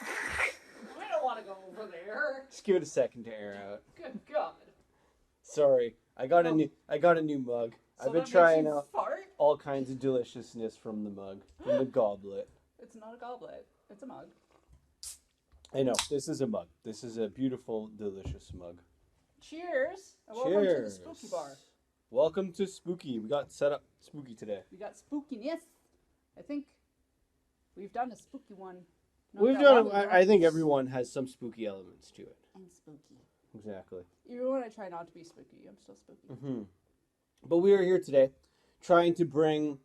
I don't want to go over there. Just give it a second to air out. Good God. Sorry, I got a new mug. So I've been that trying makes you out fart? all kinds of deliciousness from the mug, from the goblet. It's not a goblet. It's a mug. I know, this is a mug. This is a beautiful, delicious mug. Cheers. And welcome to the Spooky Bar. Welcome to Spooky. We got set up spooky today. We got spookiness. I think we've done a spooky one. I think everyone has some spooky elements to it. And spooky. Exactly. Even when I try not to be spooky, I'm still spooky. Mm-hmm. But we are here today trying to bring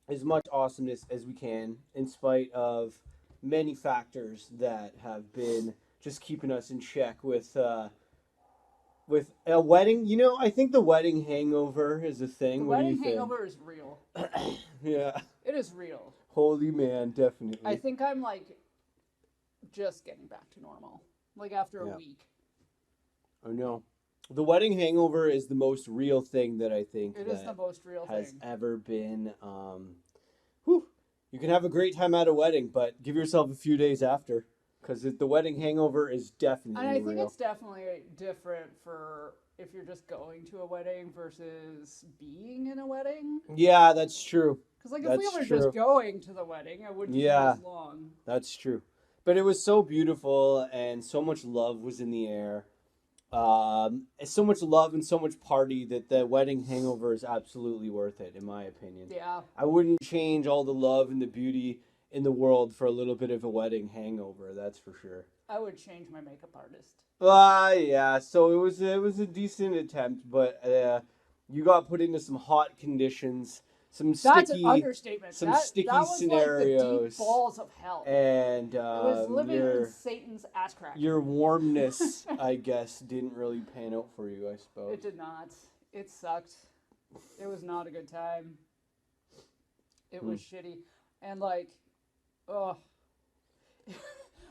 as much awesomeness as we can in spite of many factors that have been just keeping us in check with a wedding. You know, I think the wedding hangover is a thing. The wedding hangover is real. Yeah. It is real. Holy man, definitely. I think I'm like just getting back to normal. Like after a week. Oh no. The wedding hangover is the most real thing that I think it is the most real has thing ever been. You can have a great time at a wedding, but give yourself a few days after, because the wedding hangover is definitely real. And I think it's definitely different for if you're just going to a wedding versus being in a wedding. Yeah, that's true. Because like if we were just going to the wedding, I wouldn't be as long. That's true. But it was so beautiful, and so much love was in the air. So much love and so much party that the wedding hangover is absolutely worth it, in my opinion. Yeah. I wouldn't change all the love and the beauty in the world for a little bit of a wedding hangover, that's for sure. I would change my makeup artist. Yeah, so it was a decent attempt, but you got put into some hot conditions. That's an understatement. Some sticky scenarios. Like the deep balls of hell. And it was living in Satan's ass crack. Your warmness, I guess, didn't really pan out for you, I suppose. It did not. It sucked. It was not a good time. It was shitty. And like, ugh.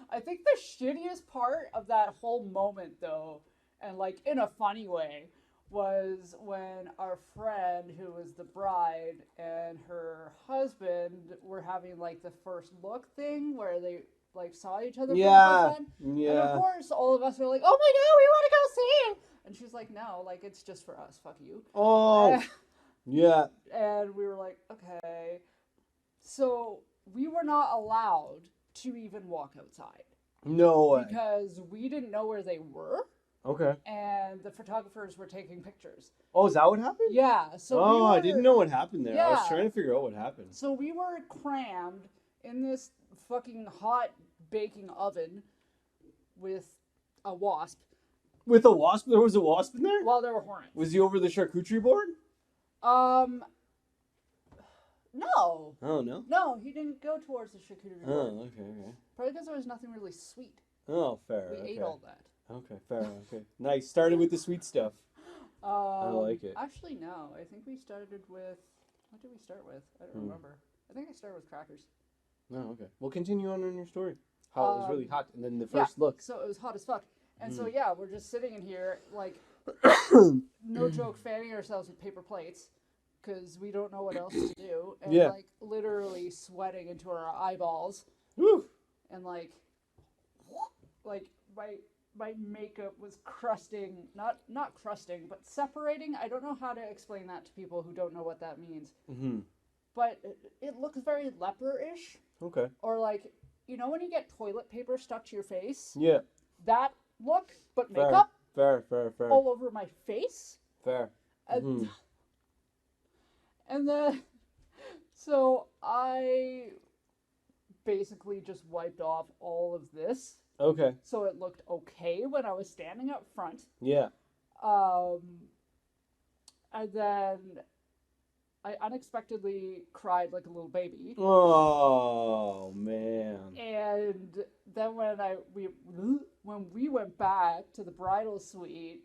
I think the shittiest part of that whole moment, though, and like in a funny way, was when our friend who was the bride and her husband were having like the first look thing where they like saw each other for the first time. Yeah. And of course all of us were like, oh my god, we want to go see him. And she's like, no, like it's just for us, fuck you. Oh. Yeah. And we were like, okay. So we were not allowed to even walk outside. No way. Because we didn't know where they were. Okay. And the photographers were taking pictures. Oh, is that what happened? Yeah. So I didn't know what happened there. Yeah. I was trying to figure out what happened. So we were crammed in this fucking hot baking oven with a wasp. With a wasp? There was a wasp in there? Well, there were hornets. Was he over the charcuterie board? No. Oh, no? No, he didn't go towards the charcuterie board. Oh, okay. Probably because there was nothing really sweet. Oh, fair. We ate all that. Okay, fair. Okay. Nice. Started with the sweet stuff. I like it. Actually, no. I think we started with... What did we start with? I don't remember. I think I started with crackers. Oh, okay. Well, continue on in your story. How it was really hot, and then the first look. So it was hot as fuck. And so, we're just sitting in here, like, no joke, fanning ourselves with paper plates, because we don't know what else to do. And, like, literally sweating into our eyeballs. Woo! And, like, my makeup was crusting, not crusting, but separating. I don't know how to explain that to people who don't know what that means. Mm-hmm. But it looks very leper-ish. Okay. Or like, you know when you get toilet paper stuck to your face? Yeah. That look, but makeup. Fair. All over my face. Fair. And then, so I basically just wiped off all of this. Okay. So it looked okay when I was standing up front. Yeah. And then I unexpectedly cried like a little baby. Oh man. And then when we went back to the bridal suite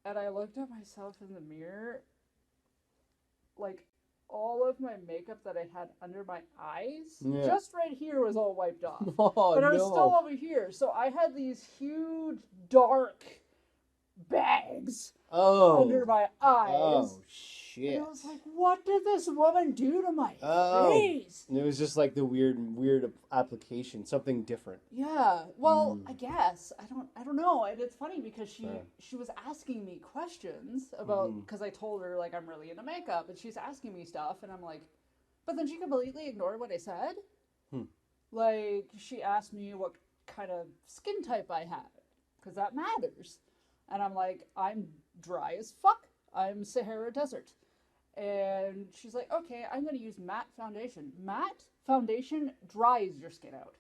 and I looked at myself in the mirror, like all of my makeup that I had under my eyes, just right here was all wiped off. Oh, but I was still over here. So I had these huge, dark, bags Oh. under my eyes. Oh, shit. And I was like, what did this woman do to my face? And it was just like the weird application, something different. Yeah. Well, I guess. I don't know. And it's funny because she was asking me questions about, because I told her, like, I'm really into makeup, and she's asking me stuff, and I'm like, but then she completely ignored what I said. Like, she asked me what kind of skin type I had, because that matters. And I'm like, I'm dry as fuck. I'm Sahara Desert. And she's like, okay, I'm going to use matte foundation. Matte foundation dries your skin out.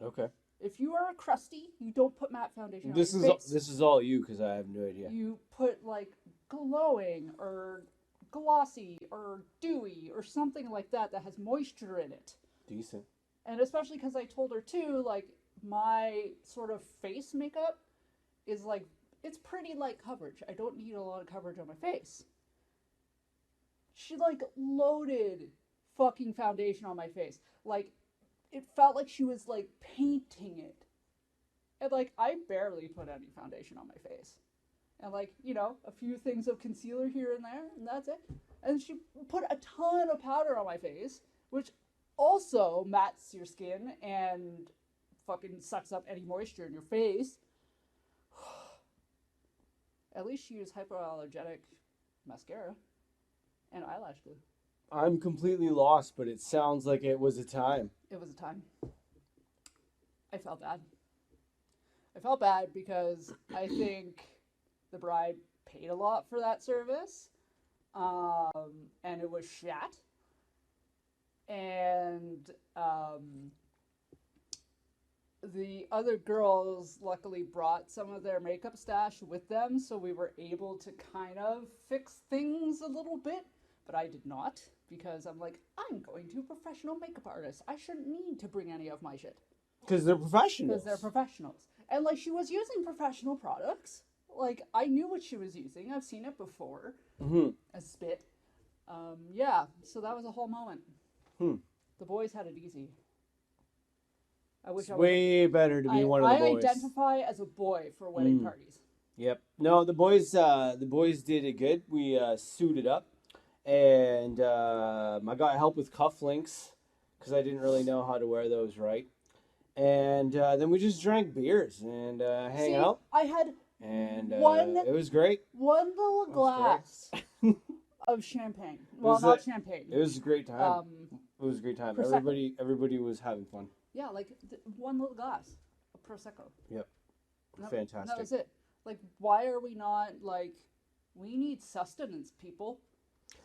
Okay. If you are crusty, you don't put matte foundation on your face. This is all you, because I have no idea. You put, like, glowing or glossy or dewy or something like that has moisture in it. Decent. And especially because I told her, too, like, my sort of face makeup is, like, it's pretty light coverage. I don't need a lot of coverage on my face. She, like, loaded fucking foundation on my face. Like, it felt like she was, like, painting it. And, like, I barely put any foundation on my face. And, like, you know, a few things of concealer here and there, and that's it. And she put a ton of powder on my face, which also mattes your skin and fucking sucks up any moisture in your face. At least she used hypoallergenic mascara and eyelash glue. I'm completely lost, but it sounds like it was a time. It was a time. I felt bad. I felt bad because I think the bride paid a lot for that service, and it was shat. And the other girls luckily brought some of their makeup stash with them, so we were able to kind of fix things a little bit, but I did not, because I'm like, I'm going to a professional makeup artist. I shouldn't need to bring any of my shit. Because they're professionals. Because they're professionals. And, like, she was using professional products. Like, I knew what she was using. I've seen it before. A spit. Yeah, so that was a whole moment. The boys had it easy. I wish it's I was way better to be one of the boys. I identify as a boy for wedding parties. Yep. No, the boys did it good. We suited up, and I got help with cufflinks because I didn't really know how to wear those right. And then we just drank beers and hang out. I had it was great. One little glass of champagne. Well, not champagne. It was a great time. It was a great time. Prosecco. Everybody was having fun. Yeah, like one little glass of Prosecco. Yep. Fantastic. That was it. Like, why are we not, like, we need sustenance, people.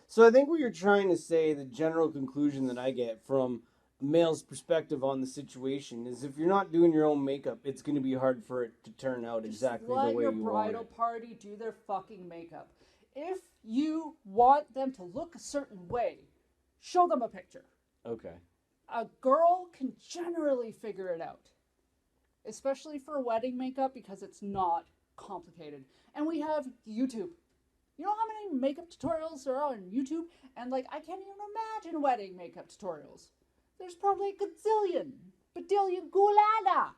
So I think what you're trying to say, the general conclusion that I get from a male's perspective on the situation is if you're not doing your own makeup, it's going to be hard for it to turn out exactly the way you want it. Let your bridal party do their fucking makeup. If you want them to look a certain way, show them a picture. Okay. A girl can generally figure it out. Especially for wedding makeup because it's not complicated. And we have YouTube. You know how many makeup tutorials there are on YouTube? And, like, I can't even imagine wedding makeup tutorials. There's probably a gazillion. Badillion gulala.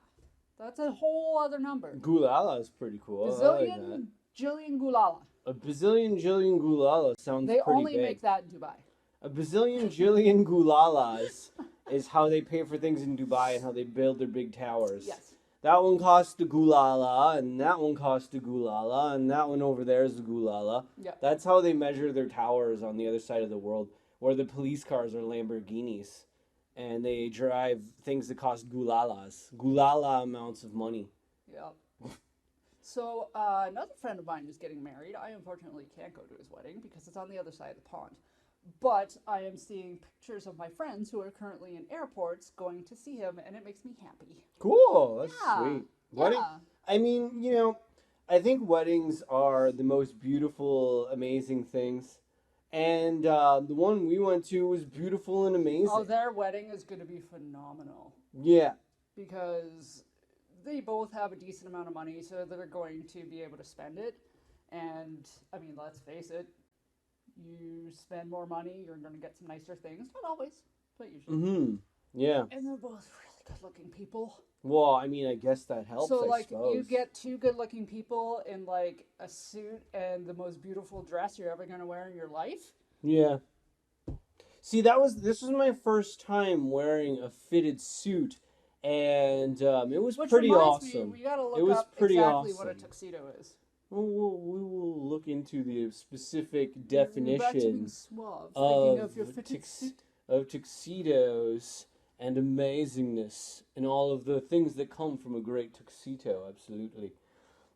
That's a whole other number. Gulala is pretty cool. Bazillion, like jillion gulala. A bazillion, jillion gulala sounds they pretty only big. make that in Dubai. A bazillion, jillion gulalas is how they pay for things in Dubai and how they build their big towers. Yes. That one costs a gulala, and that one costs a gulala, and that one over there is a gulala. Yep. That's how they measure their towers on the other side of the world, where the police cars are Lamborghinis, and they drive things that cost gulalas. Gulala amounts of money. Yep. So, another friend of mine is getting married. I unfortunately can't go to his wedding because it's on the other side of the pond. But I am seeing pictures of my friends who are currently in airports going to see him, and it makes me happy. Cool. That's sweet. Wedding? Yeah. I mean, you know, I think weddings are the most beautiful, amazing things. And the one we went to was beautiful and amazing. Oh, their wedding is going to be phenomenal. Yeah. Because they both have a decent amount of money, so they're going to be able to spend it. And, I mean, let's face it. You spend more money, you're going to get some nicer things. Not always, but usually. Mm-hmm. Yeah. And they're both really good-looking people. Well, I mean, I guess that helps. So, I like, suppose. you get two good-looking people in like a suit and the most beautiful dress you're ever gonna wear in your life. Yeah. See, this was my first time wearing a fitted suit, and it was Which pretty reminds me, awesome. we gotta It look was up pretty exactly what a awesome. tuxedo is. We will look into the specific You're back to being definition suave. Speaking of of your fitted suit. of tuxedos and amazingness and all of the things that come from a great tuxedo. Absolutely.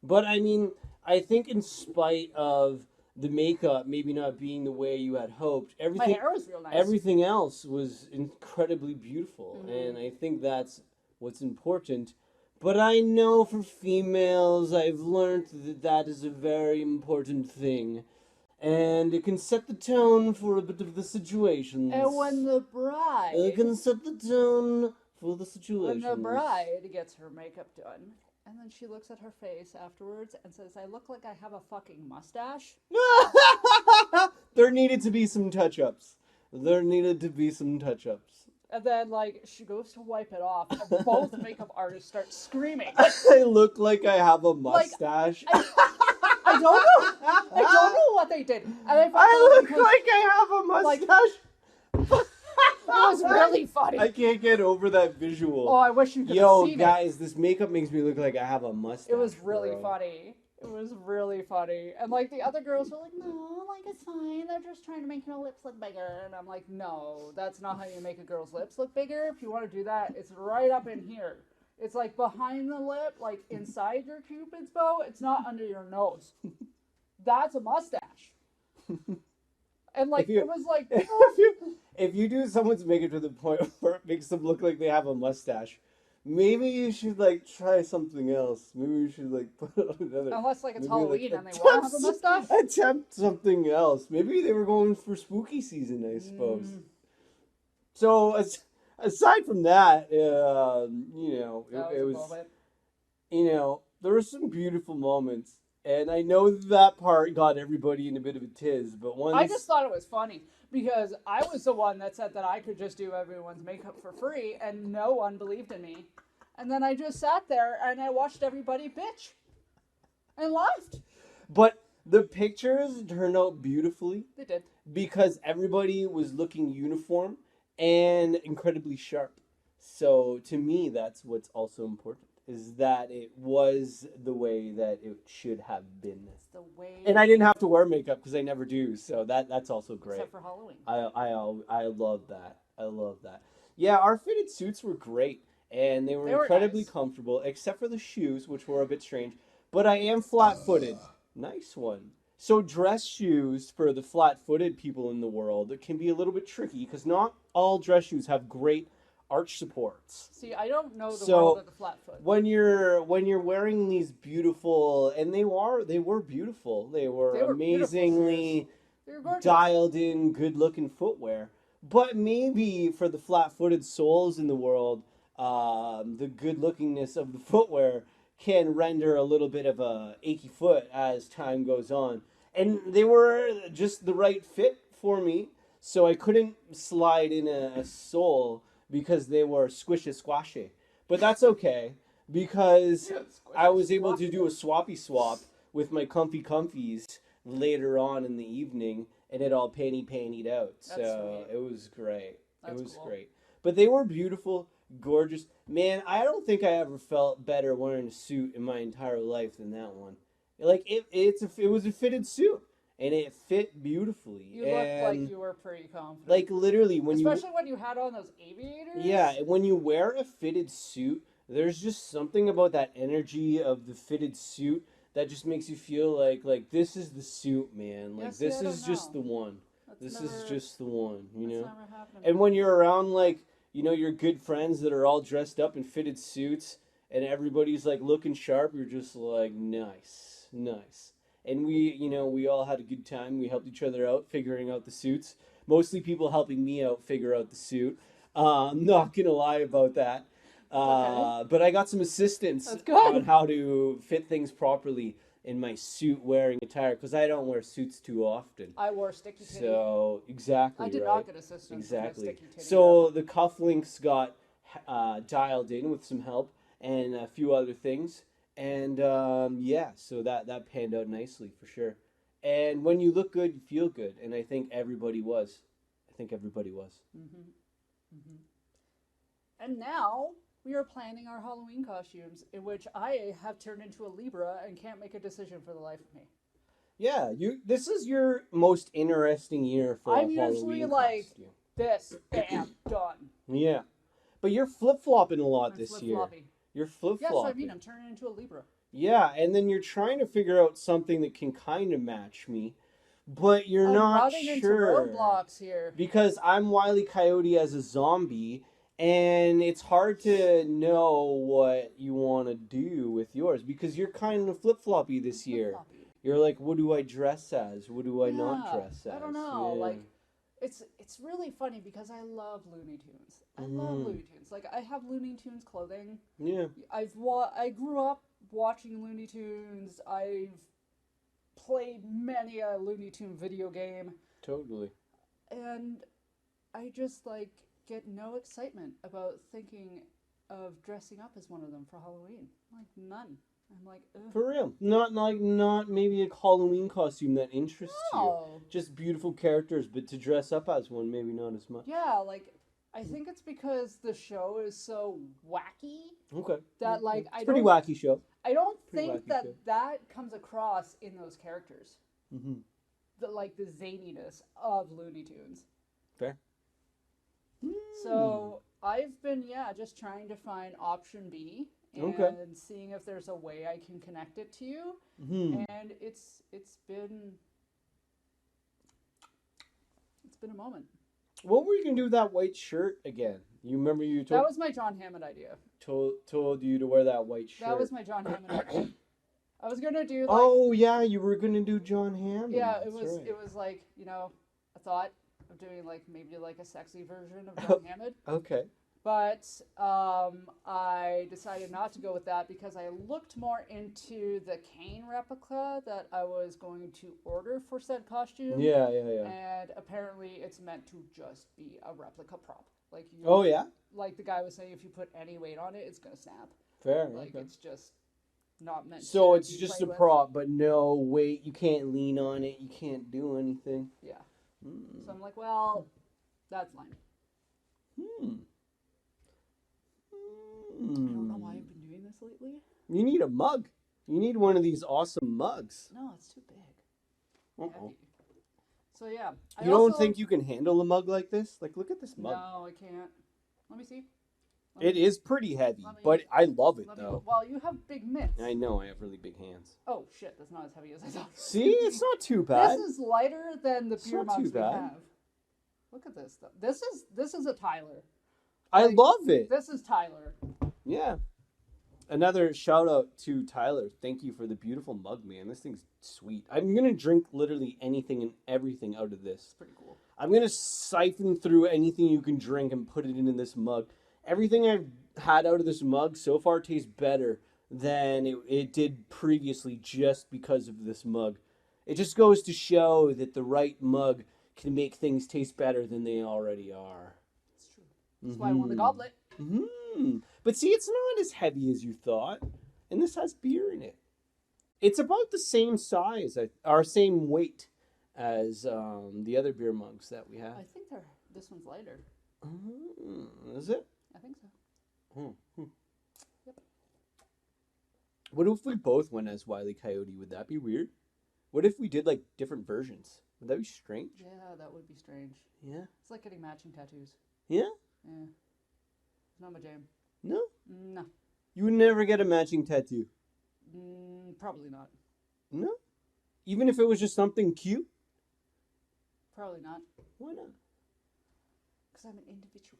But I mean, I think in spite of the makeup maybe not being the way you had hoped, My hair was real nice. everything else was incredibly beautiful, Mhm. and I think that's what's important. But I know for females, I've learned that that is a very important thing, and it can set the tone for a bit of the situations. And when the bride, It can set the tone for the when situations. the bride gets her makeup done, and then she looks at her face afterwards and says, "I look like I have a fucking mustache." There needed to be some touch-ups. There needed to be some touch-ups. And then, like, she goes to wipe it off, and both makeup artists start screaming. I look like I have a mustache. I don't know. I don't know what they did. And I look like I have a mustache. It was really funny. I can't get over that visual. Oh, I wish you could have Yo, seen guys, this makeup makes me look like I have a mustache. it. It was really bro. funny. It was really funny. And, like, the other girls were like, no, like, it's fine. They're just trying to make your lips look bigger. And I'm like, no, that's not how you make a girl's lips look bigger. If you want to do that, it's right up in here. It's, like, behind the lip, like, inside your cupid's bow. It's not under your nose. That's a mustache. And, like, it was like... if you do someone's makeup to the point where it makes them look like they have a mustache, maybe you should, like, try something else. Maybe you should, like, put on another... Unless, like, it's maybe, Halloween like, and they want to have a mustache. Attempt something else. Maybe they were going for spooky season, I suppose. So, aside from that, you know, it was... You know, there were some beautiful moments. And I know that part got everybody in a bit of a tiz, but once... I just thought it was funny because I was the one that said that I could just do everyone's makeup for free and no one believed in me. And then I just sat there and I watched everybody bitch and laughed. But the pictures turned out beautifully. They did. Because everybody was looking uniform and incredibly sharp. So to me, that's what's also important. Is that it was the way that it should have been. It's the way. And I didn't have to wear makeup because I never do, so that's also great. Except for Halloween. I love that. I love that. Yeah, our fitted suits were great, and they were incredibly nice. Comfortable, except for the shoes, which were a bit strange. But I am flat-footed. Nice one. So dress shoes for the flat-footed people in the world, it can be a little bit tricky because not all dress shoes have great arch supports. See, I don't know the world of the flat foot. When you're wearing these beautiful, and they were beautiful. They were amazingly dialed in, good looking footwear. But maybe for the flat-footed souls in the world, the good lookingness of the footwear can render a little bit of a achy foot as time goes on. And they were just the right fit for me, so I couldn't slide in a sole because they were squishy squashy. But that's okay, because I was able to do a swappy swap with my comfy comfies later on in the evening, and it all pantied out. So it was great. It was great. But they were beautiful, gorgeous. Man, I don't think I ever felt better wearing a suit in my entire life than that one. Like, it was a fitted suit. And it fit beautifully. You looked like you were pretty confident. Like, literally, especially when you had on those aviators. Yeah, when you wear a fitted suit, there's just something about that energy of the fitted suit that just makes you feel like this is the suit, man. Like, this is just the one. This is just the one, you know? And when you're around, like, you know, your good friends that are all dressed up in fitted suits and everybody's, like, looking sharp, you're just like, nice, nice. And we all had a good time. We helped each other out figuring out the suits. Mostly people helping me out figure out the suit. I'm not going to lie about that. Okay. But I got some assistance on how to fit things properly in my suit-wearing attire, because I don't wear suits too often. I wore sticky titty. So, exactly. I did not get assistance. Exactly. So the cufflinks got dialed in with some help and a few other things. And yeah, so that panned out nicely for sure. And when you look good, you feel good. And I think everybody was. I think everybody was. Mm-hmm. Mm-hmm. And now we are planning our Halloween costumes, in which I have turned into a Libra and can't make a decision for the life of me. Yeah, you. This is your most interesting year for I'm a usually Halloween like costume. this, bam, done. Yeah, but you're flip flopping a lot I'm this flip year. floppy. You're flip Yeah, flopping. so I mean, I'm turning into a Libra. Yeah, and then you're trying to figure out something that can kind of match me, but you're I'm not running into sure roadblocks here. because I'm Wile E. Coyote as a zombie, and it's hard to know what you want to do with yours because you're kind of flip floppy this year. Flip-floppy. You're like, what do I dress as? What do I not Yeah, dress as? I don't know. Yeah. Like, it's really funny because I love Looney Tunes. I love Looney Tunes. Like, I have Looney Tunes clothing. Yeah. I grew up watching Looney Tunes. I've played many a Looney Tune video game, Totally. and I just like get no excitement about thinking of dressing up as one of them for Halloween. Like none. I'm like, ugh. For real. Not maybe a Halloween costume that interests you. No. Just beautiful characters, but to dress up as one, maybe not as much. Yeah, like I think it's because the show is so wacky Okay. that like It's a pretty wacky show. I don't Pretty think wacky that show. that comes across in those characters. Mm-hmm. The zaniness of Looney Tunes. Fair. So I've been just trying to find option B and Okay. seeing if there's a way I can connect it to you. Mm-hmm. And it's been a moment. What were you gonna do with that white shirt again? You remember you That was my John Hammond idea. told you to wear that white shirt. That was my John Hammond idea. I was gonna do like Oh yeah, you were gonna do John Hammond. yeah, That's right. it was like, a thought of doing like maybe like a sexy version of John Hammond. Okay. But I decided not to go with that because I looked more into the Kane replica that I was going to order for said costume. Yeah. And apparently it's meant to just be a replica prop. Like Oh yeah. like the guy was saying, if you put any weight on it, it's gonna snap. Fair. Like Okay. it's just not meant. So to it's be just played a with. prop, but no weight. You can't lean on it. You can't do anything. Yeah. So I'm like, well, that's fine. I don't know why I've been doing this lately. You need a mug. You need one of these awesome mugs. No, it's too big. Uh-oh. Heavy. So yeah. You don't think you can handle a mug like this? Like, look at this mug. No, I can't. Let me see. It is pretty heavy, let me- but I love it Let me, though. well, you have big mitts. I know I have really big hands. Oh shit, that's not as heavy as I thought. See, it's not too bad. This is lighter than the It's beer not too mugs we bad. have. Look at this stuff. This is a Tyler. I like- love it. This is Tyler. Yeah. Another shout out to Tyler. Thank you for the beautiful mug, man. This thing's sweet. I'm gonna drink literally anything and everything out of this. It's pretty cool. I'm gonna siphon through anything you can drink and put it into this mug. Everything I've had out of this mug so far tastes better than it did previously just because of this mug. It just goes to show that the right mug can make things taste better than they already are. It's true. That's why I won the goblet. But see, it's not as heavy as you thought, and this has beer in it. It's about the same size, or same weight as the other beer mugs that we have. I think this one's lighter. Is it? I think so. Yep. What if we both went as Wile E. Coyote? Would that be weird? What if we did like different versions? Would that be strange? Yeah, that would be strange. Yeah. It's like getting matching tattoos. Yeah? Yeah. It's not my jam. No? No. You would never get a matching tattoo. Probably not. No? Even if it was just something cute? Probably not. Why not? Because I'm an individual.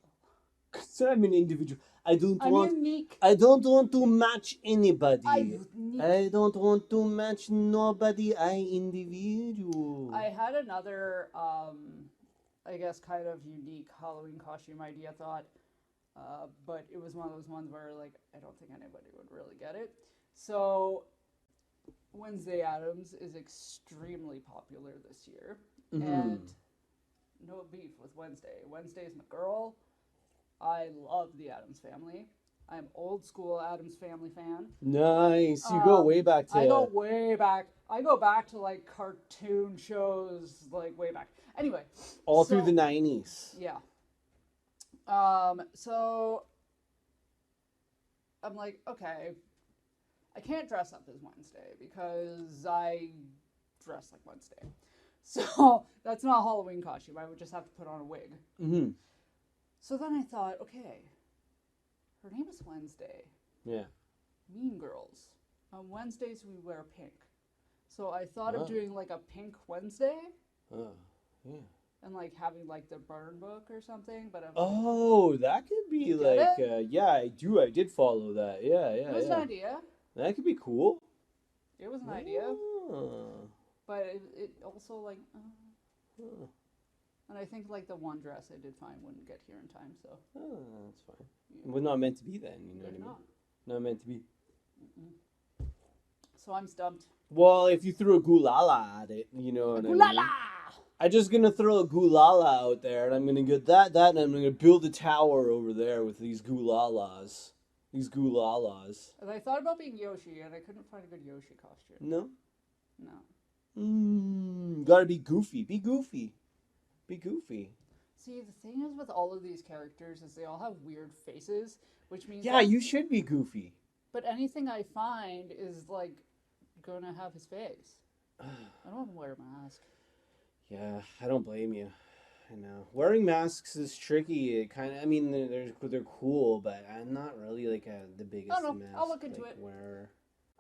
Because I'm an individual. I'm unique. I don't want to match anybody. I'm unique. I don't want to match nobody. I individual. I had another, I guess, kind of unique Halloween costume idea thought, but it was one of those ones where, like, I don't think anybody would really get it. So, Wednesday Addams is extremely popular this year, and no beef with Wednesday. Wednesday's my girl. I love the Addams Family. I'm old school Addams Family fan. Nice. You go way back to. I go way back. I go back to like cartoon shows, like way back. Anyway, all through the 90s. Yeah. So I'm like, okay, I can't dress up as Wednesday because I dress like Wednesday. So that's not a Halloween costume. I would just have to put on a wig. Mm-hmm. So then I thought, okay, her name is Wednesday. Yeah. Mean Girls. On Wednesdays we wear pink. So I thought of doing like a pink Wednesday. Yeah. And like having like the burn book or something, but that could be like yeah, I did follow that. Yeah. It was an idea. That could be cool. It was an idea. But it also like and I think like the one dress I did find wouldn't get here in time, so that's fine. Yeah. It was not meant to be then, you know what I mean? Not meant to be. Mm-mm. So I'm stumped. Well, if you threw a gulala at it, you know what I mean? I'm just gonna throw a gulala out there, and I'm gonna get that, and I'm gonna build a tower over there with these gulalas. And I thought about being Yoshi, and I couldn't find a good Yoshi costume. No? No. Gotta be goofy. Be goofy. See, the thing is with all of these characters is they all have weird faces, which means... Yeah, you should be goofy. But anything I find is, like, gonna have his face. I don't want to wear a mask. Yeah, I don't blame you. I know. Wearing masks is tricky. It kind of, I mean, they're cool, but I'm not really, like, the biggest mask. I'll look into it. Wearer.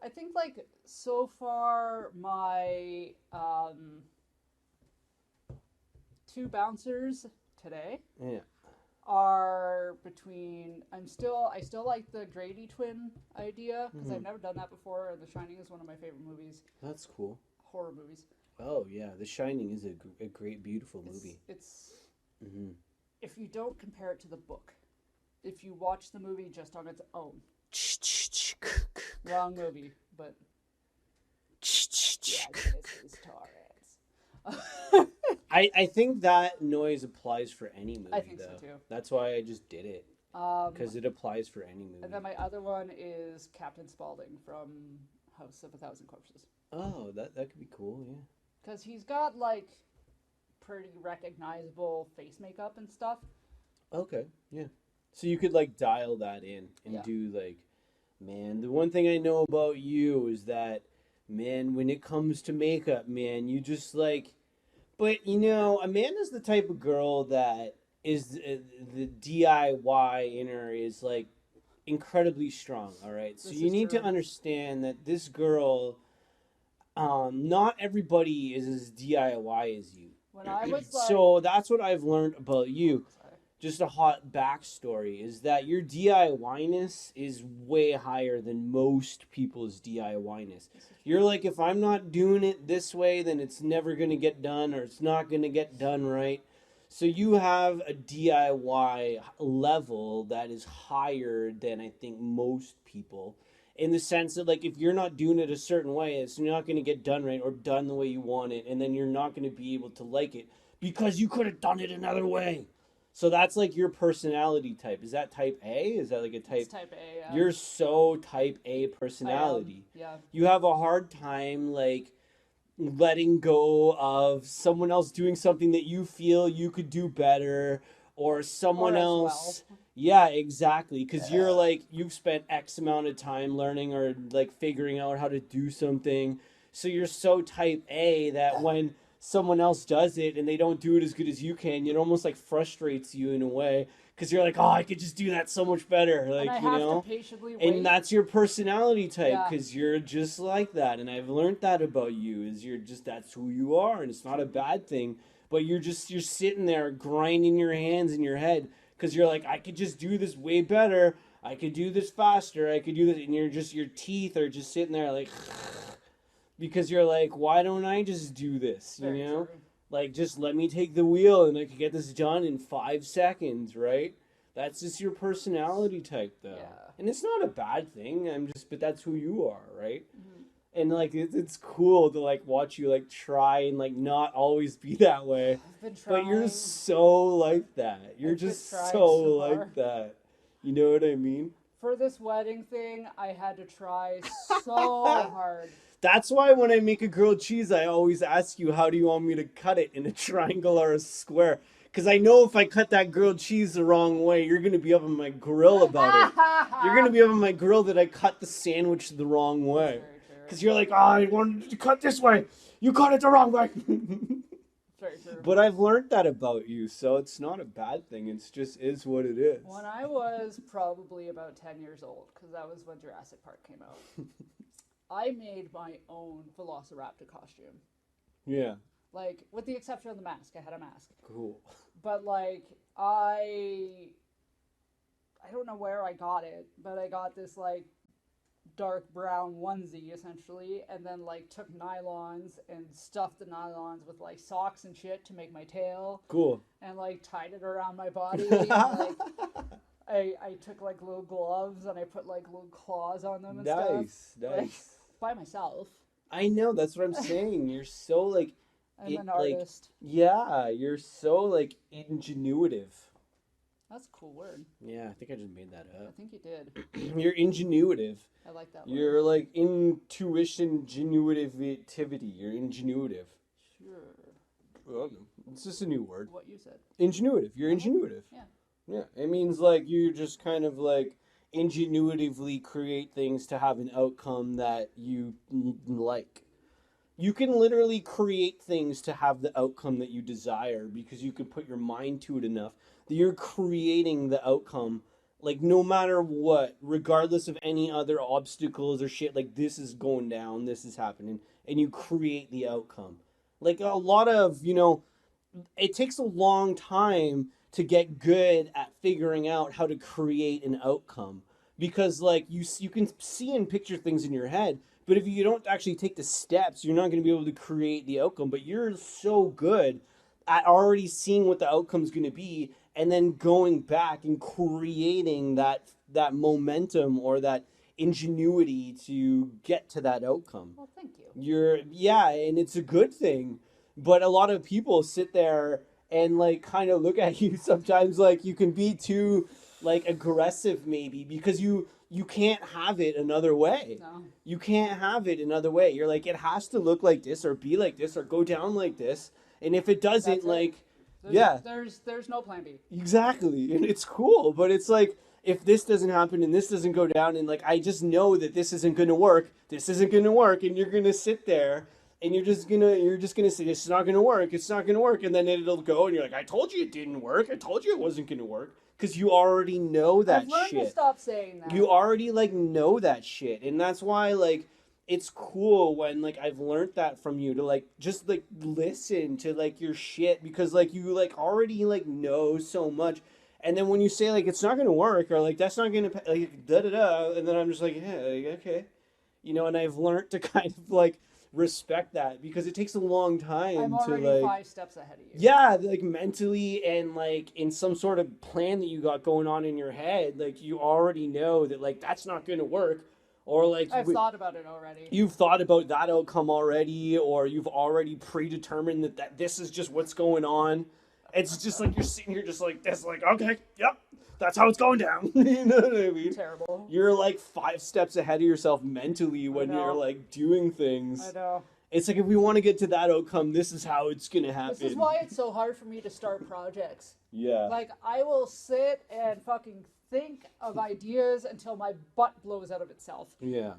I think, like, so far, my, 2 bouncers today are between, I still like the Grady twin idea, because I've never done that before, and The Shining is one of my favorite movies. That's cool. Horror movies. Oh, yeah. The Shining is a great, beautiful movie. It's if you don't compare it to the book, if you watch the movie just on its own. Wrong movie, but... yeah, this is Torres. I think that noise applies for any movie, I think though. so, too. That's why I just did it. Because it applies for any movie. And then my other one is Captain Spaulding from House of a Thousand Corpses. Oh, that could be cool, yeah. Because he's got, like, pretty recognizable face makeup and stuff. Okay, yeah. So you could, like, dial that in and do, like, man, the one thing I know about you is that, man, when it comes to makeup, man, you just, like... But, you know, Amanda's the type of girl that is... the DIY in her is, like, incredibly strong, all right? So you need to understand that this girl... not everybody is as DIY as you. When I was like... So that's what I've learned about you. Just a hot backstory is that your DIY-ness is way higher than most people's DIY-ness. You're like, if I'm not doing it this way, then it's never going to get done, or it's not going to get done right. So you have a DIY level that is higher than I think most people. In the sense that, like, if you're not doing it a certain way, it's not going to get done right or done the way you want it, and then you're not going to be able to like it because you could have done it another way. So that's, like, your personality type. Is that type A? Is that, like, a type... It's type A, yeah. You're so type A personality. Yeah. You have a hard time, like, letting go of someone else doing something that you feel you could do better, or someone else... Well. Yeah, exactly. Because you're like, you've spent X amount of time learning or like figuring out how to do something. So you're so type A that when someone else does it and they don't do it as good as you can, it almost like frustrates you in a way. Because you're like, oh, I could just do that so much better. Like, and I have to patiently wait. And that's your personality type because you're just like that. And I've learned that about you is you're just, that's who you are. And it's not a bad thing. But you're sitting there grinding your hands in your head. Because you're like, I could just do this way better. I could do this faster. I could do this. And your teeth are just sitting there like, because you're like, why don't I just do this? You know? True. Like, just let me take the wheel and I could get this done in 5 seconds, right? That's just your personality type, though. Yeah. And it's not a bad thing. But that's who you are, right? And like it's cool to like watch you like try and like not always be that way. I've been But you're trying. so like that. You're I've been just trying so so like hard. that. You know what I mean? For this wedding thing, I had to try so hard. That's why when I make a grilled cheese, I always ask you, how do you want me to cut it, in a triangle or a square? Because I know if I cut that grilled cheese the wrong way, you're going to be up on my grill about it. You're going to be up on my grill that I cut the sandwich the wrong way. Very true. Because you're like, oh, I wanted to cut this way. You cut it the wrong way. Very true. But I've learned that about you, so it's not a bad thing. It's just is what it is. When I was probably about 10 years old, because that was when Jurassic Park came out, I made my own Velociraptor costume. Yeah. Like, with the exception of the mask. I had a mask. Cool. But, like, I don't know where I got it, but I got this, like, dark brown onesie, essentially, and then, like, took nylons and stuffed the nylons with, like, socks and shit to make my tail. Cool. And, like, tied it around my body. And, like, I took, like, little gloves and I put, like, little claws on them and stuff. Nice. Like, by myself. I know, that's what I'm saying. You're so, like... I'm an artist. Yeah, you're so, like, ingenuitive. That's a cool word. Yeah, I think I just made that I up. think you did. You're ingenuitive. I like that word. You're, like, ingenuitivity. You're ingenuitive. Sure. Well, it's just a new word. What you said. Ingenuitive. You're ingenuitive. Yeah. Yeah, it means, like, you just kind of, like, ingenuitively create things to have an outcome that you like. You can literally create things to have the outcome that you desire because you can put your mind to it enough that you're creating the outcome, like, no matter what, regardless of any other obstacles or shit. Like, this is going down, this is happening, and you create the outcome. Like, a lot of, it takes a long time to get good at figuring out how to create an outcome, because, like, you can see and picture things in your head, but if you don't actually take the steps, you're not going to be able to create the outcome. But you're so good at already seeing what the outcome's going to be and then going back and creating that momentum or that ingenuity to get to that outcome. Well, thank you. And it's a good thing. But a lot of people sit there and, like, kind of look at you sometimes like you can be too, like, aggressive maybe because you can't have it another way. No. You can't have it another way. You're like, it has to look like this or be like this or go down like this. And if it doesn't, There's no plan B. Exactly. And it's cool. But it's like, if this doesn't happen and this doesn't go down and, like, I just know that this isn't going to work, and you're going to sit there and you're just gonna say, it's not gonna work, and then it'll go and you're like, I told you it didn't work, I told you it wasn't gonna work. Because you already know that shit. I've learned to stop saying that. You already, like, know that shit. And that's why, like, it's cool when, like, I've learned that from you to, like, just, like, listen to, like, your shit. Because, like, you, like, already, like, know so much. And then when you say, like, it's not going to work or, like, that's not going to, like, da-da-da. And then I'm just like, yeah, like, okay. And I've learned to kind of, like, respect that because it takes a long time I'm already to, like, 5 steps ahead of you. Yeah, like, mentally and, like, in some sort of plan that you got going on in your head, like, you already know that, like, that's not going to work, or, like, I've thought about it already. You've thought about that outcome already, or you've already predetermined that this is just what's going on. It's just like you're sitting here just like this, like, okay, yep, that's how it's going down. You know what I mean? Terrible. You're, like, 5 steps ahead of yourself mentally when you're, like, doing things. I know. It's like, if we want to get to that outcome, this is how it's going to happen. This is why it's so hard for me to start projects. Yeah. Like, I will sit and fucking think of ideas until my butt blows out of itself. Yeah.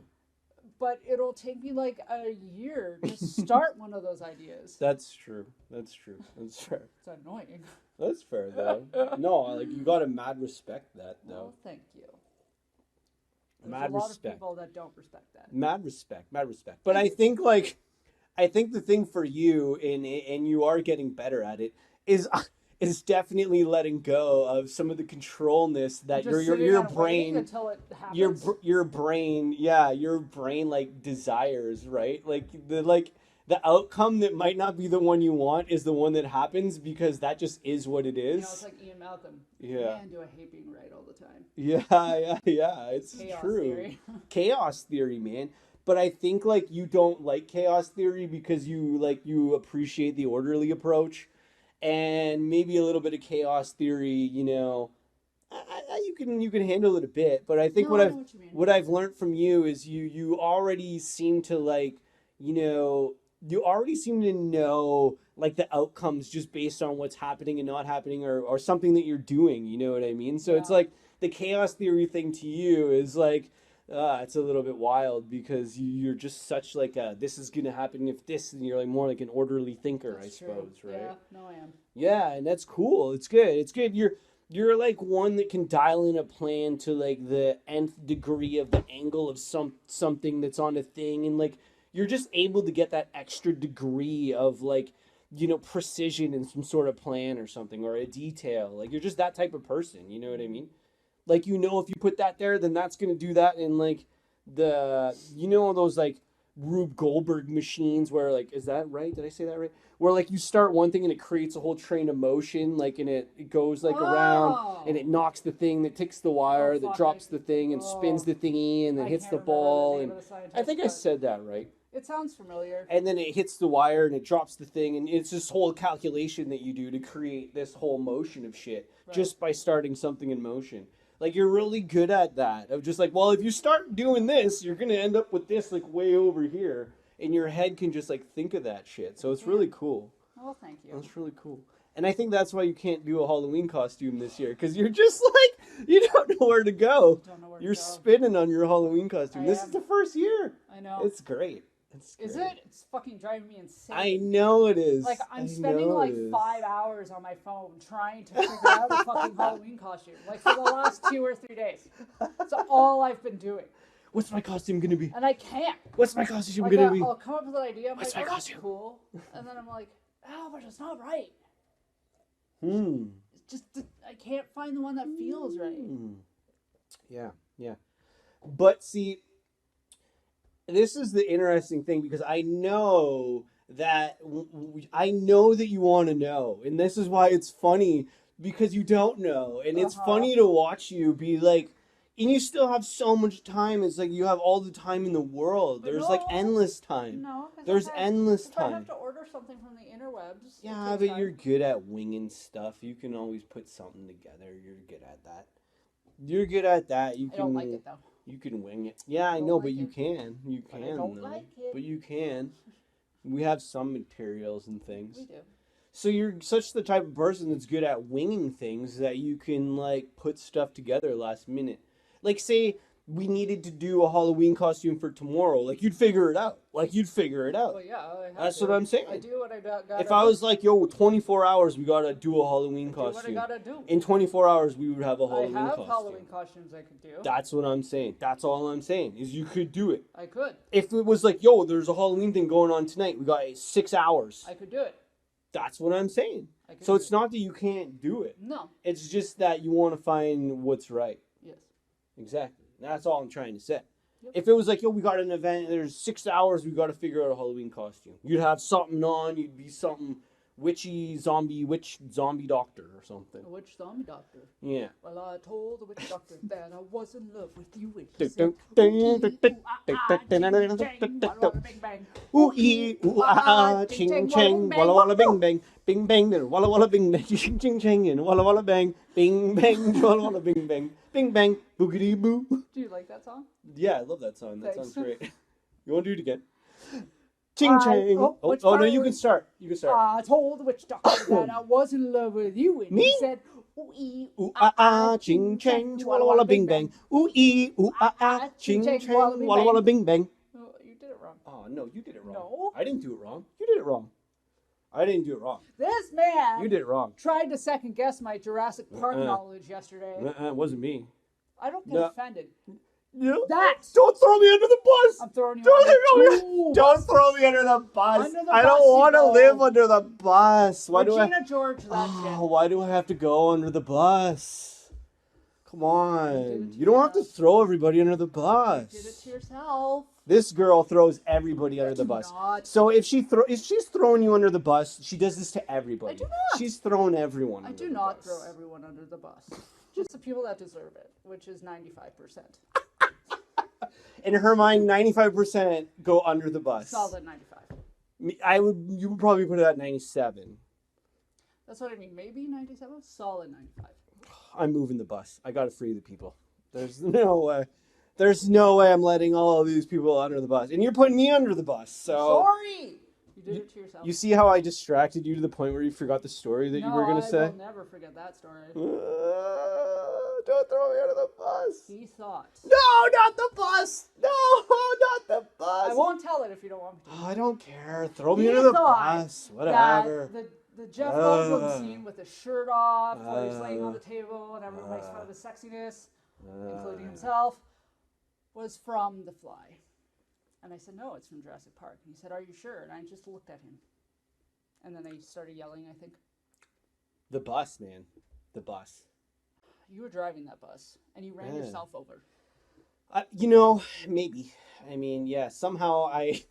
But it'll take me, like, a year to start one of those ideas. That's true. That's fair. It's annoying. That's fair, though. No, like, you gotta mad respect that, though. Well, thank you. There's Mad a lot respect. of people that don't respect that. Mad respect. But I think, like, the thing for you, and you are getting better at it, is definitely letting go of some of the controlness that your brain until it happens. your brain like desires, right? Like the outcome that might not be the one you want is the one that happens because that just is what it is. It's like Ian Malcolm. Yeah. Man, do I hate being right all the time. Yeah. It's Chaos true. theory. Chaos theory, man. but I think like you don't like chaos theory because you appreciate the orderly approach, and maybe a little bit of chaos theory. You can handle it a bit, but I think No, I know what you mean. what I've learned from you is you already seem to you already seem to know like the outcomes just based on what's happening and not happening, or something that you're doing. You know what I mean? So it's Yeah. like the chaos theory thing to you is like it's a little bit wild because you're just such like a this is gonna happen if this, and you're like more like an orderly thinker, I That's true. suppose, right? Yeah, no, I am. Yeah, and that's cool. It's good. It's good. You're like one that can dial in a plan to like the nth degree of the angle of something that's on a thing, and like you're just able to get that extra degree of like precision in some sort of plan or something, or a detail. Like you're just that type of person. You know what I mean? Like if you put that there, then that's gonna do that in like those like Rube Goldberg machines where like is that right? Did I say that right? Where like you start one thing and it creates a whole train of motion, like and it goes like around and it knocks the thing that ticks the wire, that drops the thing and spins the thingy and then hits the ball. And I think I said that right. It sounds familiar. And then it hits the wire and it drops the thing, and it's this whole calculation that you do to create this whole motion of shit just by starting something in motion. Like you're really good at that. Of just like, well, if you start doing this, you're gonna end up with this like way over here, and your head can just like think of that shit. So it's really cool. Oh, thank you. That's really cool. And I think that's why you can't do a Halloween costume this year, because you're just like you don't know where to go. You're spinning on your Halloween costume. This is the first year. I know. It's great. Is it? It's fucking driving me insane. I know it is. Like, I'm spending like 5 hours on my phone trying to figure out a fucking Halloween costume. Like, for the last 2 or 3 days. That's all I've been doing. What's my costume gonna be? And I can't. What's my costume gonna be? I'll come up with an idea. I'm What's like, my oh, that's costume? cool. And then I'm like, oh, but it's not right. It's just, I can't find the one that feels right. Yeah. But see, this is the interesting thing, because I know that you want to know, and this is why it's funny, because you don't know, and it's funny to watch you be like, and you still have so much time. It's like you have all the time in the world. There's like endless time. No, there's endless time. I have to order something from the interwebs. Yeah, but you're good at winging stuff. You can always put something together. You're good at that. You can. I don't like it though. You can wing it. Yeah, I know, but you can. You can. But I don't like it. But you can. We have some materials and things. We do. So you're such the type of person that's good at winging things that you can like put stuff together last minute. Like say we needed to do a Halloween costume for tomorrow, like you'd figure it out. Well, yeah. That's what I'm saying. I do what I got. If I was like, yo, 24 hours, we gotta do a Halloween costume. Do what I gotta do. In 24 hours, we would have a Halloween costume. I have Halloween costumes I could do. That's what I'm saying. That's all I'm saying, is you could do it. I could. If it was like, yo, there's a Halloween thing going on tonight, we got 6 hours. I could do it. That's what I'm saying. So it's not that you can't do it. No. It's just that you want to find what's right. Yes. Exactly. That's all I'm trying to say. Yep. If it was like, yo, we got an event, there's 6 hours, we got to figure out a Halloween costume. You'd have something on, you'd be something witch zombie doctor or something. A witch zombie doctor. Yeah. Well, I told the witch doctor that I was in love with you. Ooh ee ooh ah ching chang walla walla bing bang bing bang walla walla bing bang ching ching chang and walla walla bang bing bang walla walla bing bang boogity boo. Do you like that song? Yeah, I love that song. That sounds great. You want to do it again? Ching chang. Oh no, you can start. I told the witch doctor that I was in love with you, and he said, ooh ee ooh ah ching chang walla walla bing bang. Ooh ee ooh ah ching chang walla walla bing bang. Oh, you did it wrong. Oh no, you did it wrong. No, I didn't do it wrong. You did it wrong. I didn't do it wrong. This man. You did it wrong. Tried to second guess my Jurassic Park knowledge yesterday. It wasn't me. I don't get offended. Yeah. Don't throw me under the bus. I'm throwing you under the bus. Don't throw me under the bus. I don't want to live under the bus. Why do George, that shit. Why do I have to go under the bus? Come on. You don't have to throw everybody under the bus. You did it to yourself. This girl throws everybody under the bus. So if she's throwing you under the bus, she does this to everybody. I do not. She's throwing everyone. I do not throw everyone under the bus. Just the people that deserve it, which is 95%. In her mind, 95% go under the bus. Solid 95. You would probably put it at 97. That's what I mean. Maybe 97. Solid 95. I'm moving the bus. I gotta free the people. There's no way. There's no way I'm letting all of these people under the bus. And you're putting me under the bus. So sorry. You did it to yourself. You see how I distracted you to the point where you forgot the story that you were going to say? No, I will never forget that story. Don't throw me under the bus. He thought. No, not the bus. No, not the bus. I won't tell it if you don't want me to. Oh, I don't care. Throw me under the bus. Whatever. The Jeff Goldblum scene with his shirt off, where he's laying on the table and everyone makes fun of his sexiness, including himself, was from The Fly. And I said, no, it's from Jurassic Park. And he said, are you sure? And I just looked at him. And then they started yelling, I think. The bus, man. The bus. You were driving that bus, and you ran yourself over. Maybe. I mean, yeah, somehow I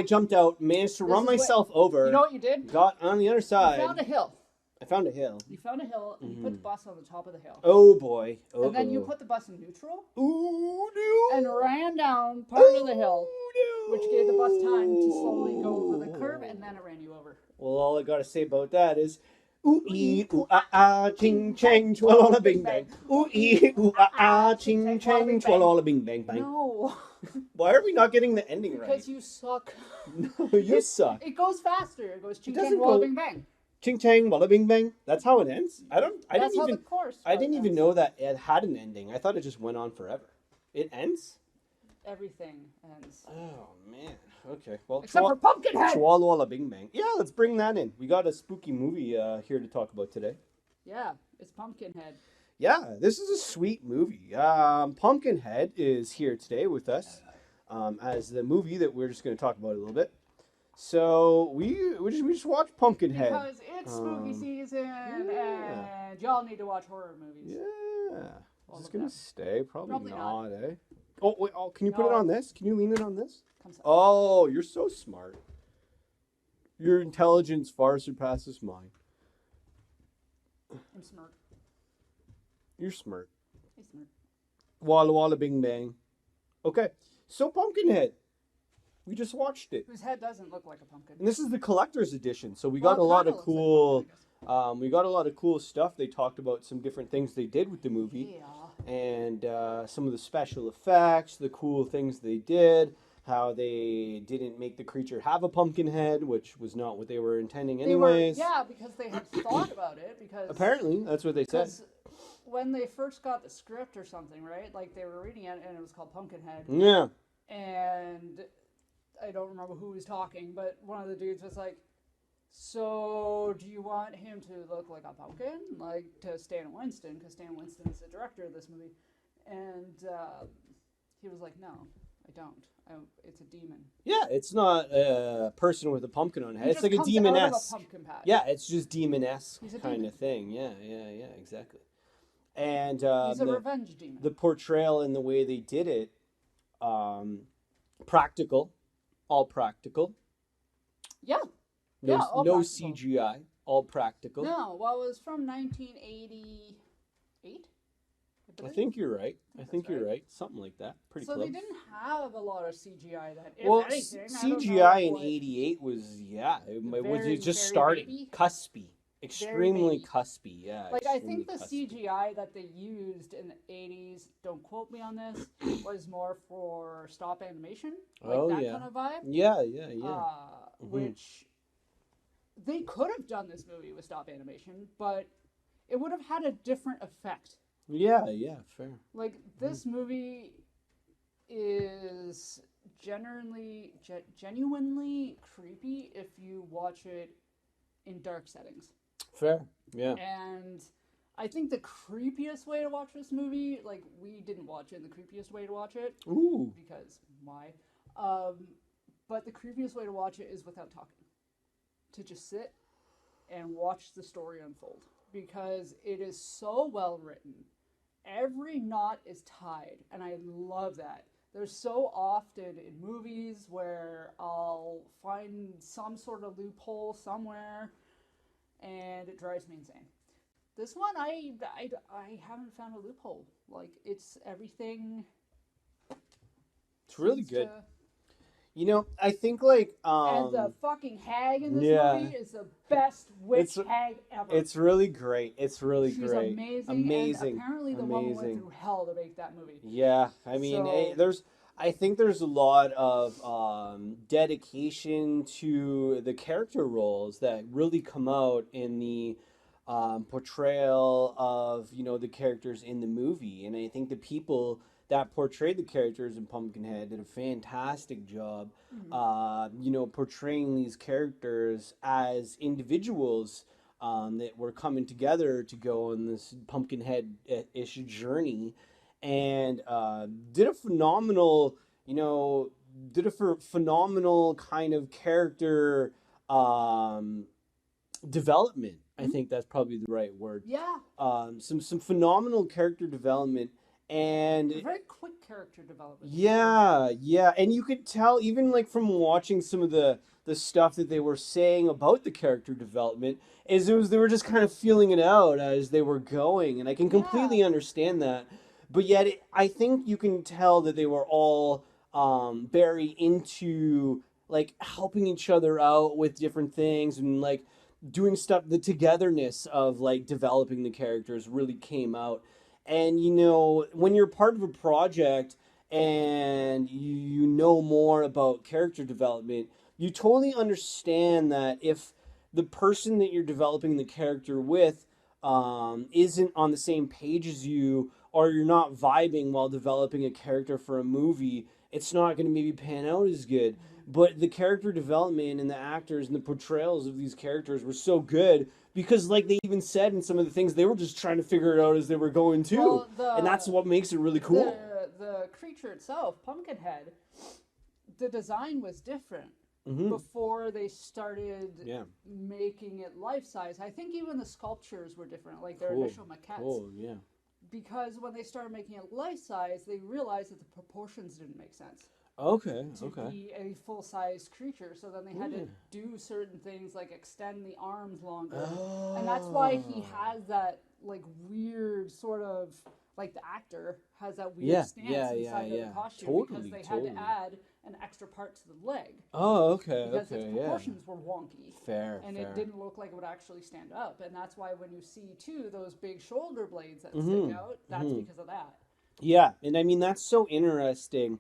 jumped out, managed to run myself over. You know what you did? Got on the other side. You found a hill. I found a hill. You found a hill, and you put the bus on the top of the hill. Oh, boy. Oh, and then you put the bus in neutral. Ooh, no. And ran down part of the hill, which gave the bus time to slowly go over the curb, and then it ran you over. Well, all I got to say about that is, ooh-ee, ooh-ah-ah, ching-chang, chwalola, bing-bang. Ooh-ee, ooh-ah-ah, ching-chang, chwalola, bing-bang-bang. No. Why are we not getting the ending right? Because you suck. No, you suck. It goes faster. It goes ching-chang, walla, bing-bang. Ching-chang, walla, bing-bang. That's how it ends? I didn't even know that it had an ending. I thought it just went on forever. It ends? Everything ends. Oh, man. Okay. Well, except for Pumpkinhead. Chwalwalla Bing Bang. Yeah, let's bring that in. We got a spooky movie here to talk about today. Yeah, it's Pumpkinhead. Yeah, this is a sweet movie. Pumpkinhead is here today with us as the movie that we're just going to talk about a little bit. So we just watched Pumpkinhead. Because it's spooky season and y'all need to watch horror movies. Yeah. Is this going to stay? Probably not, eh? Oh, wait, can you put it on this? Can you lean it on this? Oh, you're so smart. Your intelligence far surpasses mine. I'm smart. You're smart. I'm smart. Walla walla bing bang. Okay, so Pumpkinhead. We just watched it. Whose head doesn't look like a pumpkin. And this is the collector's edition, so we got a lot of cool. We got a lot of cool stuff. They talked about some different things they did with the movie. Yeah. And some of the special effects, the cool things they did, how they didn't make the creature have a pumpkin head, which was not what they were intending anyways. Because they had thought about it. Because apparently, that's what they said. When they first got the script or something, right? Like they were reading it and it was called Pumpkinhead. Yeah. And I don't remember who was talking, but one of the dudes was like, so, do you want him to look like a pumpkin? Like, to Stan Winston, because Stan Winston is the director of this movie. And he was like, no, I don't. It's a demon. Yeah, it's not a person with a pumpkin on his head. It's like a demon-esque. Yeah, it's just demon-esque kind of thing. Yeah, exactly. And he's a revenge demon. The portrayal and the way they did it, practical, all practical. Yeah. No practical. CGI, all practical. No, well, it was from 1988. I think you're right. I think you're right. Something like that. Pretty close. So they didn't have a lot of CGI then. Well, CGI in '88 was it was just starting, baby. cuspy, extremely cuspy. Yeah. Like I think the CGI that they used in the '80s, don't quote me on this, was more for stop animation, like that kind of vibe. Yeah. Which they could have done this movie with stop animation, but it would have had a different effect. Yeah, fair. Like, this movie is genuinely creepy if you watch it in dark settings. Fair, yeah. And I think the creepiest way to watch this movie, like, we didn't watch it in the creepiest way to watch it. Ooh. Because, why? But the creepiest way to watch it is without talking. To just sit and watch the story unfold. Because it is so well written. Every knot is tied, and I love that. There's so often in movies where I'll find some sort of loophole somewhere, and it drives me insane. This one, I haven't found a loophole. Like, it's everything It's really seems good. to. You know, I think like And the fucking hag in this yeah, movie is the best witch it's hag ever. it's really great. It's really She's great. amazing, and Amazing. apparently the woman went Amazing. through hell to make that movie. Yeah, I mean, So I think there's a lot of dedication to the character roles that really come out in the portrayal of the characters in the movie, and I think the people that portrayed the characters in Pumpkinhead did a fantastic job, mhm. portraying these characters as individuals. That were coming together to go on this Pumpkinhead-ish journey, and did a phenomenal, you know, phenomenal kind of character um, development. I Mhm. think that's probably the right word. Yeah, Some phenomenal character development, and very quick character development too. yeah, and you could tell even like from watching some of the stuff that they were saying about the character development is they were just kind of feeling it out as they were going, and I can Yeah, completely understand that. But yet, I think you can tell that they were all very into like helping each other out with different things and like doing stuff. The togetherness of like developing the characters really came out, and when you're part of a project and you know more about character development, you totally understand that if the person that you're developing the character with isn't on the same page as you, or you're not vibing while developing a character for a movie, it's not going to maybe pan out as good. mhm. But the character development and the actors and the portrayals of these characters were so good because, like they even said in some of the things, they were just trying to figure it out as they were going too, Well, and that's what makes it really cool. the creature itself, Pumpkinhead, the design was different Mm-hmm. before they started Yeah. making it life size. I think even the sculptures were different, like their Cool. initial maquettes. Cool. Yeah. Because when they started making it life size, they realized that the proportions didn't make sense Okay. to Okay. be a full size creature. So then they had to Yeah. do certain things like extend the arms longer. And that's why he Oh. has that like weird sort of like the actor has that weird Yeah. stance Yeah. inside Yeah. of the Yeah. costume because Totally. they had Totally. to add an extra part to the leg Oh. Okay. because its Okay. Yeah. proportions were wonky Fair. and it Fair. didn't look like it would actually stand up. And that's why when you see too those big shoulder blades that stick Mm-hmm. out, that's Mm-hmm. because of that. Yeah, and I mean that's so interesting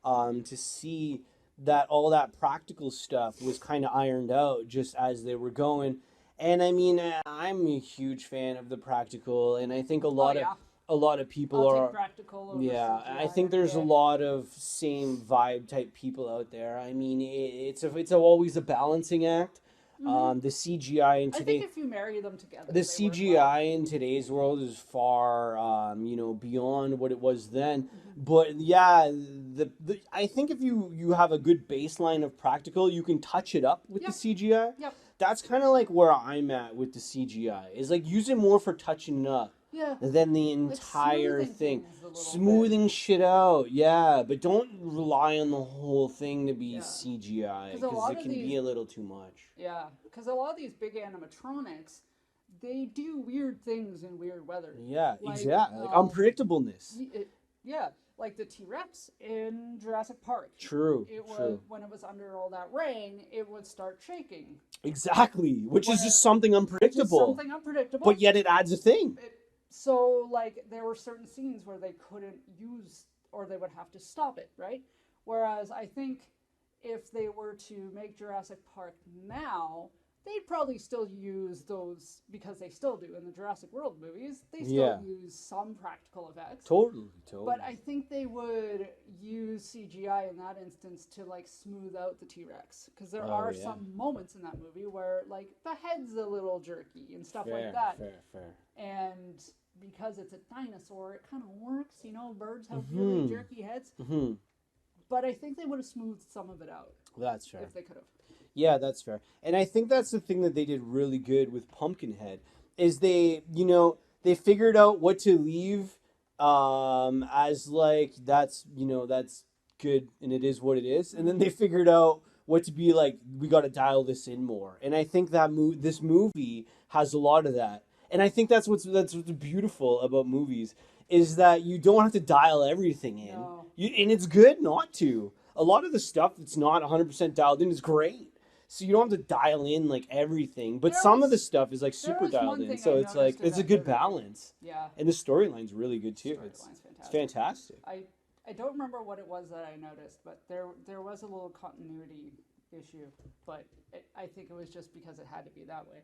to see that all that practical stuff was kind of ironed out just as they were going. And I mean, I'm a huge fan of the practical, and I think Oh yeah, a lot of people I'll take are. practical over Yeah, I CGI think any there's a day. lot of same vibe type people out there. I mean, it's always a balancing act. Hmm. The CGI in I think today if you marry them together, the they work well. CGI in today's world is far, beyond what it was then. Hmm. But yeah, I think if you have a good baseline of practical, you can touch it up with the Yep, CGI. yep, That's kind of like where I'm at with the CGI. Is like use it more for touching it up yeah, than the like entire smoothing thing. things a little bit. Smoothing shit out, yeah, but don't rely on the whole thing to be Yeah, CGI because a because lot it of can these, be a little too much. yeah, because a lot of these big animatronics, they do weird things in weird weather. Yeah, Like, exactly. Like unpredictableness. yeah, like the T Rex in Jurassic Park. True, It would true. when it was under all that rain, it would start shaking. Exactly, which is Where just something which is unpredictable, something unpredictable. but yet it adds a thing. It, so like there were certain scenes where they couldn't use or they would have to stop it, right? Whereas I think if they were to make Jurassic Park now, they'd probably still use those because they still do in the Jurassic World movies. They still Yeah, use some practical effects. totally, But totally. I think they would use CGI in that instance to like smooth out the T Rex because there Oh are yeah, some moments in that movie where like the head's a little jerky and stuff like fair, that. fair, fair. And because it's a dinosaur, it kind of works. You know, birds have really Hmm. jerky heads. Hmm. But I think they would have smoothed some of it out That's fair. if they could have. Yeah, that's fair. And I think that's the thing that they did really good with Pumpkinhead is they figured out what to leave as like that's good and it is what it is. And then Mm-hmm. they figured out what to be like we got to dial this in more. And I think that this movie has a lot of that. And I think that's what's beautiful about movies is that you don't have to dial everything in. No. And it's good not to. A lot of the stuff that's not 100% dialed in is great. So you don't have to dial in like everything, but some of the stuff is like super dialed in. So it's like it's a good balance. Yeah. And the storyline's really good too. It's fantastic. I don't remember what it was that I noticed, but there was a little continuity issue, but I think it was just because it had to be that way.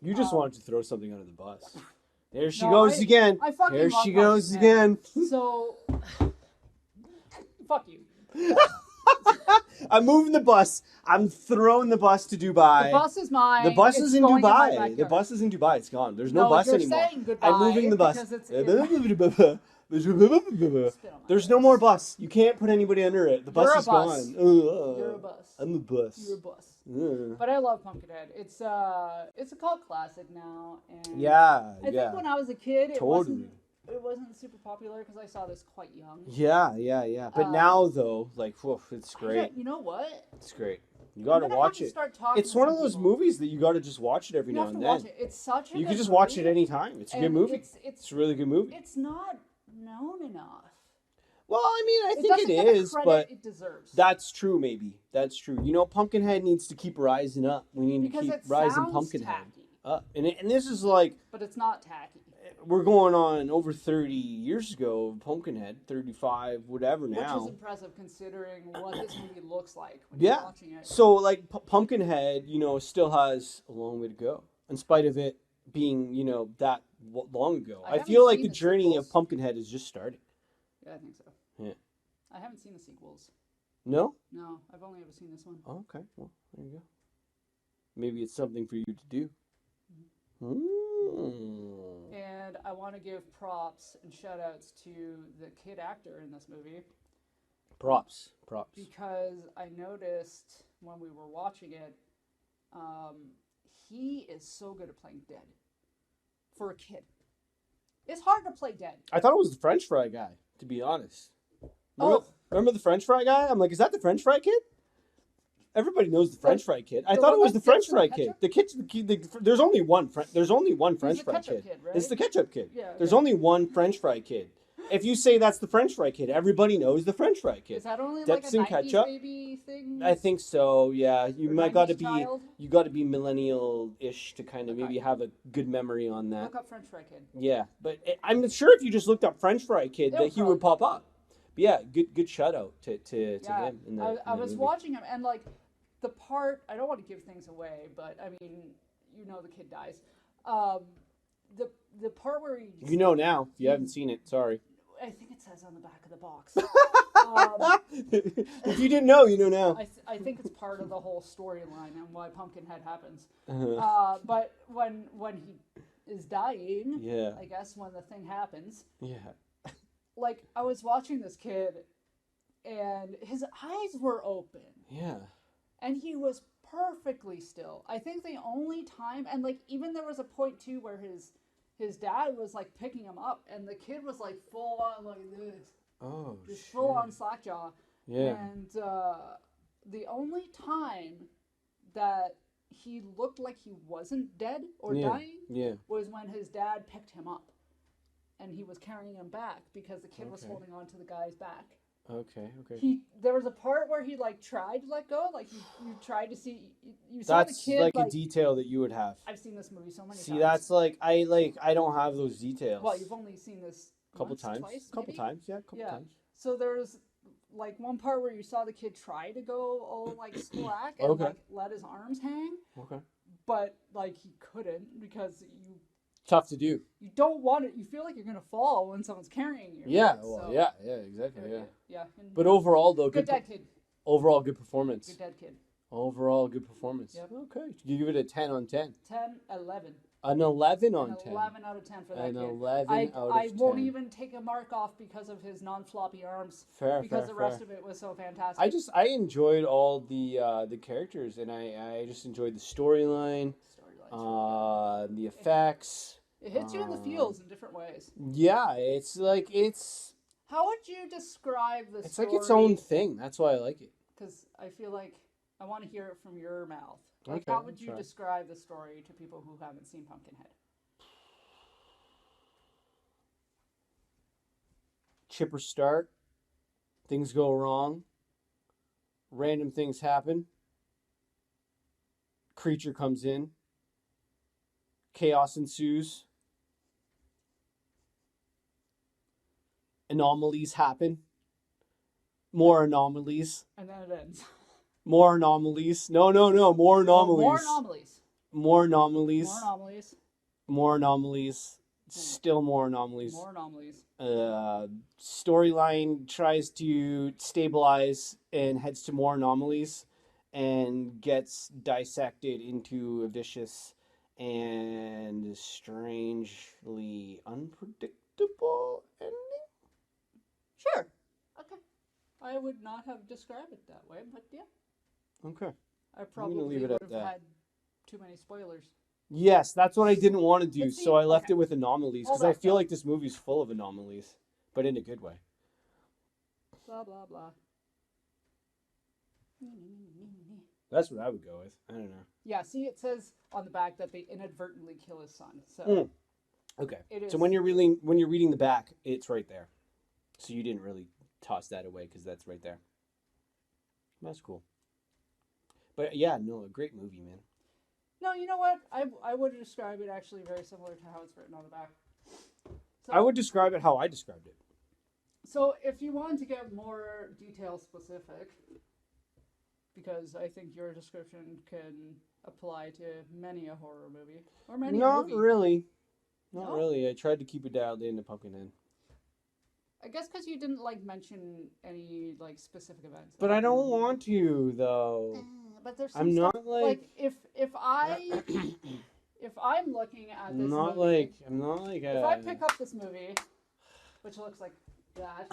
You just wanted to throw something under the bus. There she goes again. There she goes again. So, fuck you. I'm moving the bus. I'm throwing the bus to Dubai. The bus is mine. The bus is in Dubai. The bus is in Dubai. It's gone. There's no bus anymore. Saying goodbye I'm moving the bus. There's no more bus. You can't put anybody under it. The bus is gone. You're a bus. I'm a bus. You're a bus. But I love Pumpkinhead. It's a cult classic now. And yeah. I think when I was a kid, it wasn't super popular because I saw this quite young. Yeah. But now though, like, woof, it's great. You know what? It's great. You gotta watch it. It's one of those movies that you gotta just watch it every now and then. Watch it. It's such a You can just watch it anytime. It's a good movie. It's a really good movie. It's not known enough. Well, I mean, I think it is, but it deserves. That's true. Maybe that's true. You know, Pumpkinhead needs to keep rising up. We need to keep rising Pumpkinhead up. And this is like, but it's not tacky. We're going on over 30 years ago of Pumpkinhead, 35, whatever now. Which is impressive considering what this movie looks like when you're watching it. So, like, Pumpkinhead, you know, still has a long way to go, in spite of it being, you know, that long ago. I feel like the journey of Pumpkinhead is just starting. Yeah, I think so. Yeah. I haven't seen the sequels. No? No, I've only ever seen this one. Oh, okay. Well, there you go. Maybe it's something for you to do. And I want to give props and shout outs to the kid actor in this movie. Props. Because I noticed when we were watching it, he is so good at playing dead. For a kid. It's hard to play dead. I thought it was the French fry guy, to be honest. Remember the French fry guy? I'm like, is that the French fry kid? Everybody knows the French fry kid. I thought it was the French fry kid. There's only one French fry kid. Right? It's the ketchup kid. Yeah, okay. There's only one French fry kid. If you say that's the French fry kid, everybody knows the French fry kid. Is that only Dips like a 90s ketchup. baby thing? I think so. Yeah, you might got to be child? You got to be millennial-ish to kind of maybe have a good memory on that. Look up French fry kid. Yeah, but I'm sure if you just looked up French fry kid, that he would pop up. But yeah, good shout out to him. I was watching him and like. The part, I don't want to give things away, but I mean, you know the kid dies. The part where he... You know now, if you haven't seen it, sorry. I think it says on the back of the box. If you didn't know, you know now. I think it's part of the whole storyline and why Pumpkinhead happens. But when he is dying, I guess when the thing happens, like I was watching this kid and his eyes were open. Yeah. And he was perfectly still. I think the only time, and like even there was a point too where his dad was like picking him up, and the kid was like full on like this. Oh, just full on slackjaw. Yeah. And the only time that he looked like he wasn't dead or dying was when his dad picked him up, and he was carrying him back because the kid was holding on to the guy's back. Okay. There was a part where he like tried to let go, like you tried to see. You saw the kid. That's like a detail that you would have. I've seen this movie so many times. See, that's like I don't have those details. Well, you've only seen this couple times. Twice, couple times. Times. So there's like one part where you saw the kid try to go all like slack and like let his arms hang. Okay. But like he couldn't because you. Tough to do. You don't want it. You feel like you're gonna fall when someone's carrying you. Yeah, right? well, yeah, exactly, yeah. But overall, though, good dead kid. Overall, good performance. Good dead kid. Overall, good performance. Yep. Okay. You give it a 10 on 10. 10, 11. An 11 on 10. 11 out of 10 for that kid. An 11 out of 10. I won't even take a mark off because of his non-floppy arms. Fair. The rest of it was so fantastic. I enjoyed all the characters, and I just enjoyed the storyline, the effects. It hits you in the feels in different ways. Yeah, it's like How would you describe the story? It's like its own thing. That's why I like it. Because I feel like I want to hear it from your mouth. Like, how would you describe the story to people who haven't seen Pumpkinhead? chipper start. Things go wrong. Random things happen. Creature comes in. Chaos ensues. Anomalies happen. More anomalies. And then it ends. More anomalies. No. More anomalies. More anomalies. More anomalies. More anomalies. More anomalies. Still more anomalies. More anomalies. Storyline tries to stabilize and heads to more anomalies and gets dissected into a vicious and strangely unpredictable ending. Sure. Okay. I would not have described it that way, but yeah. Okay. I probably leave it would at have that. had too many spoilers. Yes, that's what I didn't want to do, But see, so I left okay. it with anomalies because Hold I on, feel no. like this movie's full of anomalies, but in a good way. Blah, blah, blah. That's what I would go with. I don't know. Yeah, see, it says on the back that they inadvertently kill his son. So Okay. it is. So when you're reading the back, it's right there. So you didn't really toss that away because that's right there. That's cool. But yeah, no, a great movie, man. No, you know what? I would describe it actually very similar to how it's written on the back. So, I would describe it how I described it. So if you want to get more detail specific, because I think your description can apply to many a horror movie or many a movie. Not really. Not No? really. I tried to keep it dialed in to Pumpkinhead. I guess because you didn't mention any specific events. But I don't want to though. But there's some I'm stuff, not like if I'm looking at this not movie, like I'm not like if I pick up this movie, which looks like that,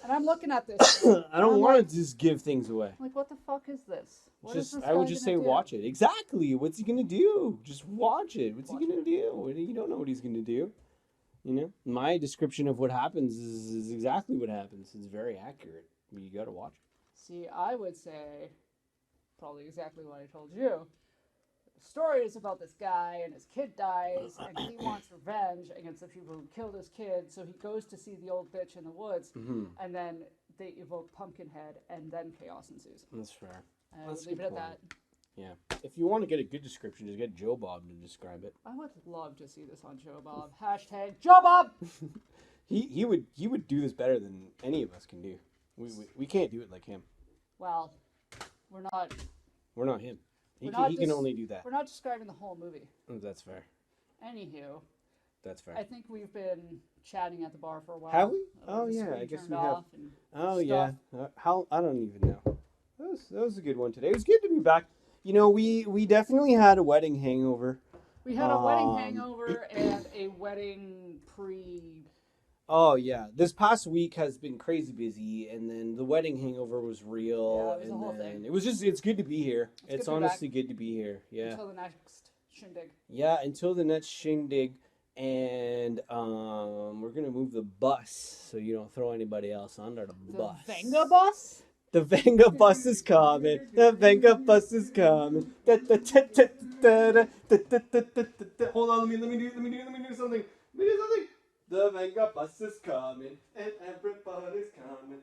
and I'm looking at this, I don't want to just give things away. like, what the fuck is this? What is this I would guy just gonna say do? watch it. Exactly. What's he gonna do? Just watch it. What's Watch he gonna do? You don't know what he's gonna do. You know, my description of what happens is exactly what happens. It's very accurate. But you gotta watch it. See, I would say probably exactly what I told you. The story is about this guy and his kid dies and he wants revenge against the people who killed his kid, so he goes to see the old bitch in the woods and then they evoke Pumpkinhead and then chaos ensues. That's fair. And I That's would leave a it good at point. that. Yeah. If you want to get a good description, just get Joe Bob to describe it. I would love to see this on Joe Bob. Hashtag Joe Bob! He would do this better than any of us can do. We can't do it like him. Well, we're not him. He We're not can only do that. We're not describing the whole movie. Oh, that's fair. Anywho, That's fair. I think we've been chatting at the bar for a while. Have we? Oh, Oh the yeah, screen I guess turned we have. off and Oh stuff. yeah. How I don't even know. That was a good one today. It was good to be back. You know, we definitely had a wedding hangover. We had a wedding hangover and a wedding Oh yeah, this past week has been crazy busy, and then the wedding hangover was real. Yeah, it was and the whole then thing. It was it's good to be here. It's It's good to be honestly good to be here. Yeah. until the next shindig. Yeah, until the next shindig, and we're gonna move the bus so you don't throw anybody else under the bus. Venga bus? The Venga bus is coming. The Venga bus is coming. Hold on, let me do something. Let me do something. The Venga bus is coming, and everybody's coming.